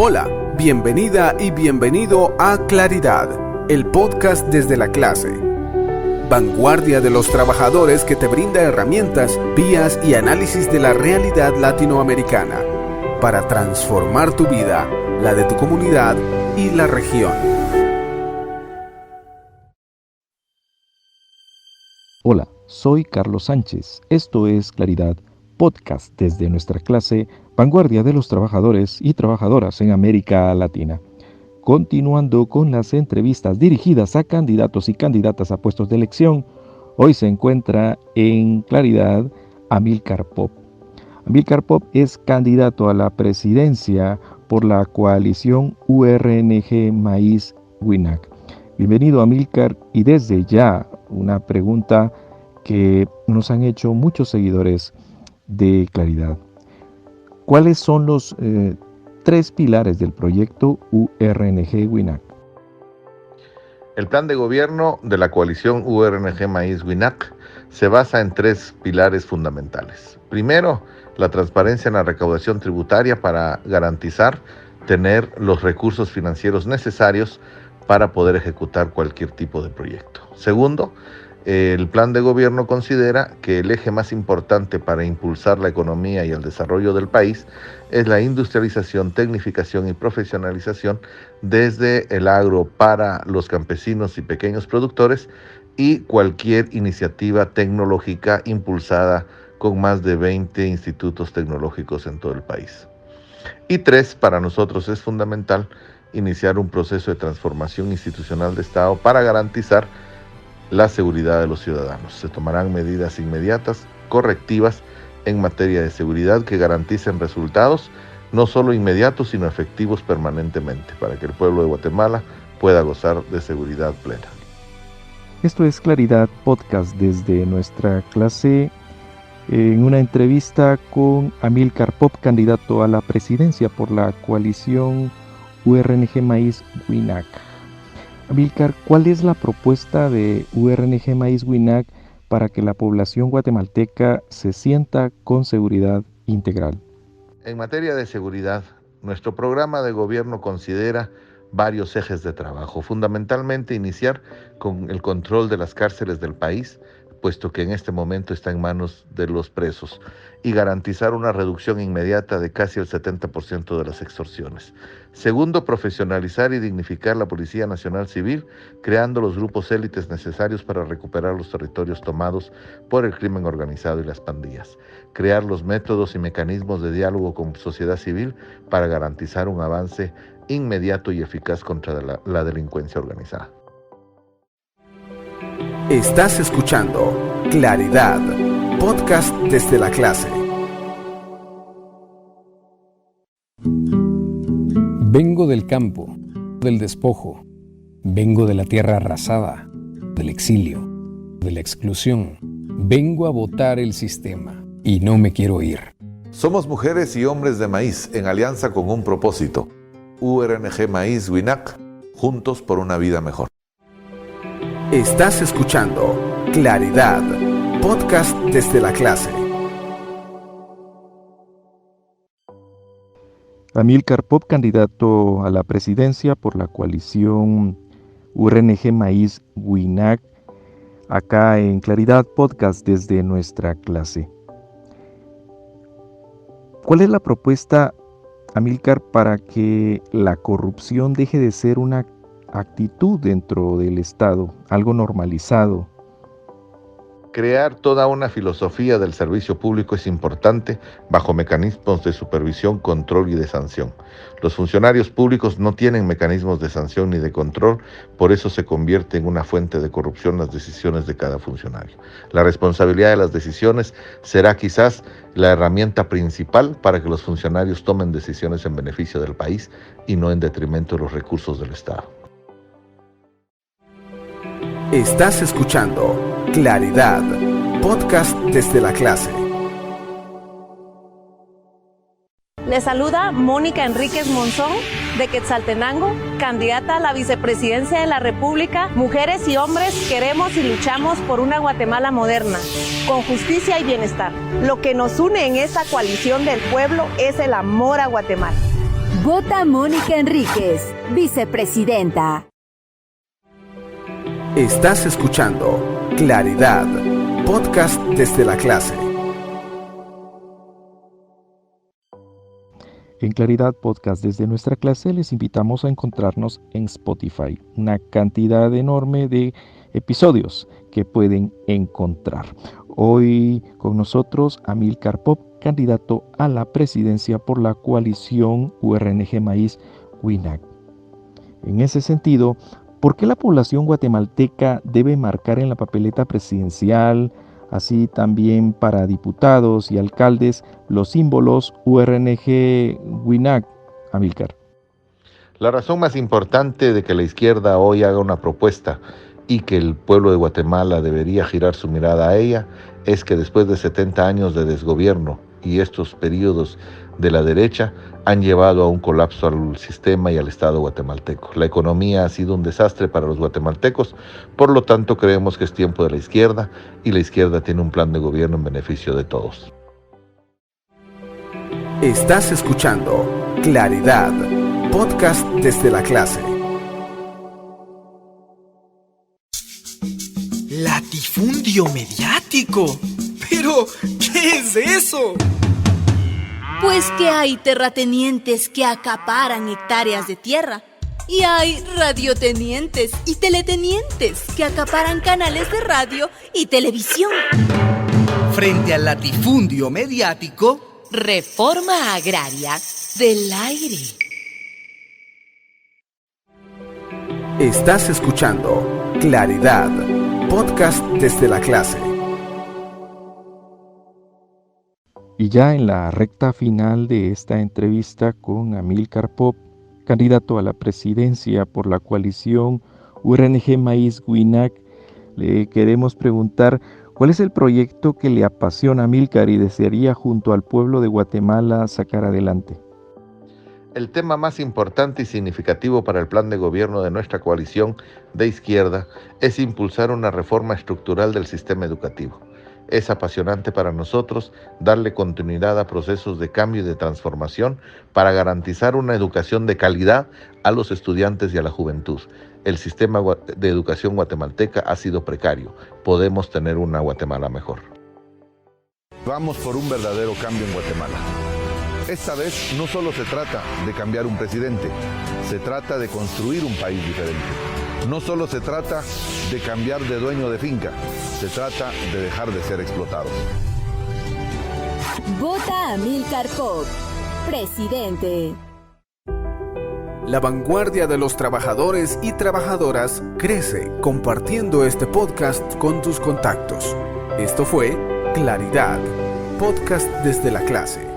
Hola, bienvenida y bienvenido a Claridad, el podcast desde la clase. Vanguardia de los trabajadores que te brinda herramientas, vías y análisis de la realidad latinoamericana para transformar tu vida, la de tu comunidad y la región. Hola, soy Carlos Sánchez. Esto es Claridad, podcast desde nuestra clase Vanguardia de los trabajadores y trabajadoras en América Latina. Continuando con las entrevistas dirigidas a candidatos y candidatas a puestos de elección, hoy se encuentra en Claridad Amílcar Pop. Amílcar Pop es candidato a la presidencia por la coalición URNG Maíz WINAC. Bienvenido, Amílcar, y desde ya una pregunta que nos han hecho muchos seguidores de Claridad. ¿Cuáles son los tres pilares del proyecto URNG WINAC? El plan de gobierno de la coalición URNG Maíz WINAC se basa en tres pilares fundamentales. Primero, la transparencia en la recaudación tributaria para garantizar tener los recursos financieros necesarios para poder ejecutar cualquier tipo de proyecto. Segundo, el plan de gobierno considera que el eje más importante para impulsar la economía y el desarrollo del país es la industrialización, tecnificación y profesionalización desde el agro para los campesinos y pequeños productores y cualquier iniciativa tecnológica impulsada con más de 20 institutos tecnológicos en todo el país. Y tres, para nosotros es fundamental iniciar un proceso de transformación institucional de Estado para garantizar la seguridad de los ciudadanos. Se tomarán medidas inmediatas, correctivas en materia de seguridad que garanticen resultados no solo inmediatos, sino efectivos permanentemente, para que el pueblo de Guatemala pueda gozar de seguridad plena. Esto es Claridad Podcast desde nuestra clase, en una entrevista con Amílcar Pop, candidato a la presidencia por la coalición URNG Maíz WINAC. Amílcar, ¿cuál es la propuesta de URNG Maíz WINAC para que la población guatemalteca se sienta con seguridad integral? En materia de seguridad, nuestro programa de gobierno considera varios ejes de trabajo, fundamentalmente iniciar con el control de las cárceles del país, puesto que en este momento está en manos de los presos, y garantizar una reducción inmediata de casi el 70% de las extorsiones. Segundo, profesionalizar y dignificar la Policía Nacional Civil, creando los grupos élites necesarios para recuperar los territorios tomados por el crimen organizado y las pandillas. Crear los métodos y mecanismos de diálogo con sociedad civil para garantizar un avance inmediato y eficaz contra la delincuencia organizada. Estás escuchando Claridad, podcast desde la clase. Vengo del campo, del despojo. Vengo de la tierra arrasada, del exilio, de la exclusión. Vengo a votar el sistema y no me quiero ir. Somos mujeres y hombres de maíz en alianza con un propósito. URNG Maíz WINAC, juntos por una vida mejor. Estás escuchando Claridad, podcast desde la clase. Amílcar Pop, candidato a la presidencia por la coalición URNG Maíz WINAC, acá en Claridad Podcast desde nuestra clase. ¿Cuál es la propuesta, Amílcar, para que la corrupción deje de ser una actitud dentro del Estado, algo normalizado? Crear toda una filosofía del servicio público es importante bajo mecanismos de supervisión, control y de sanción. Los funcionarios públicos no tienen mecanismos de sanción ni de control, por eso se convierte en una fuente de corrupción las decisiones de cada funcionario. La responsabilidad de las decisiones será quizás la herramienta principal para que los funcionarios tomen decisiones en beneficio del país y no en detrimento de los recursos del Estado. Estás escuchando Claridad, podcast desde la clase. Le saluda Mónica Enríquez Monzón de Quetzaltenango, candidata a la vicepresidencia de la República. Mujeres y hombres queremos y luchamos por una Guatemala moderna, con justicia y bienestar. Lo que nos une en esta coalición del pueblo es el amor a Guatemala. Vota Mónica Enríquez, vicepresidenta. Estás escuchando Claridad, podcast desde la clase. En Claridad Podcast desde nuestra clase les invitamos a encontrarnos en Spotify, una cantidad enorme de episodios que pueden encontrar. Hoy con nosotros Amílcar Pop, candidato a la presidencia por la coalición URNG Maíz WINAC. En ese sentido, ¿por qué la población guatemalteca debe marcar en la papeleta presidencial, así también para diputados y alcaldes, los símbolos URNG WINAC, Amílcar? La razón más importante de que la izquierda hoy haga una propuesta y que el pueblo de Guatemala debería girar su mirada a ella es que después de 70 años de desgobierno y estos periodos de la derecha han llevado a un colapso al sistema y al Estado guatemalteco. La economía ha sido un desastre para los guatemaltecos, por lo tanto creemos que es tiempo de la izquierda y la izquierda tiene un plan de gobierno en beneficio de todos. Estás escuchando Claridad, podcast desde la clase. Latifundio mediático. ¿Pero qué es eso? Pues que hay terratenientes que acaparan hectáreas de tierra y hay radiotenientes y teletenientes que acaparan canales de radio y televisión. Frente al latifundio mediático, reforma agraria del aire. Estás escuchando Claridad, podcast desde la clase. Y ya en la recta final de esta entrevista con Amílcar Pop, candidato a la presidencia por la coalición URNG Maíz WINAC, le queremos preguntar cuál es el proyecto que le apasiona a Amílcar y desearía junto al pueblo de Guatemala sacar adelante. El tema más importante y significativo para el plan de gobierno de nuestra coalición de izquierda es impulsar una reforma estructural del sistema educativo. Es apasionante para nosotros darle continuidad a procesos de cambio y de transformación para garantizar una educación de calidad a los estudiantes y a la juventud. El sistema de educación guatemalteca ha sido precario. Podemos tener una Guatemala mejor. Vamos por un verdadero cambio en Guatemala. Esta vez no solo se trata de cambiar un presidente, se trata de construir un país diferente. No solo se trata de cambiar de dueño de finca, se trata de dejar de ser explotados. Vota Amílcar Pop, presidente. La vanguardia de los trabajadores y trabajadoras crece compartiendo este podcast con tus contactos. Esto fue Claridad, podcast desde la clase.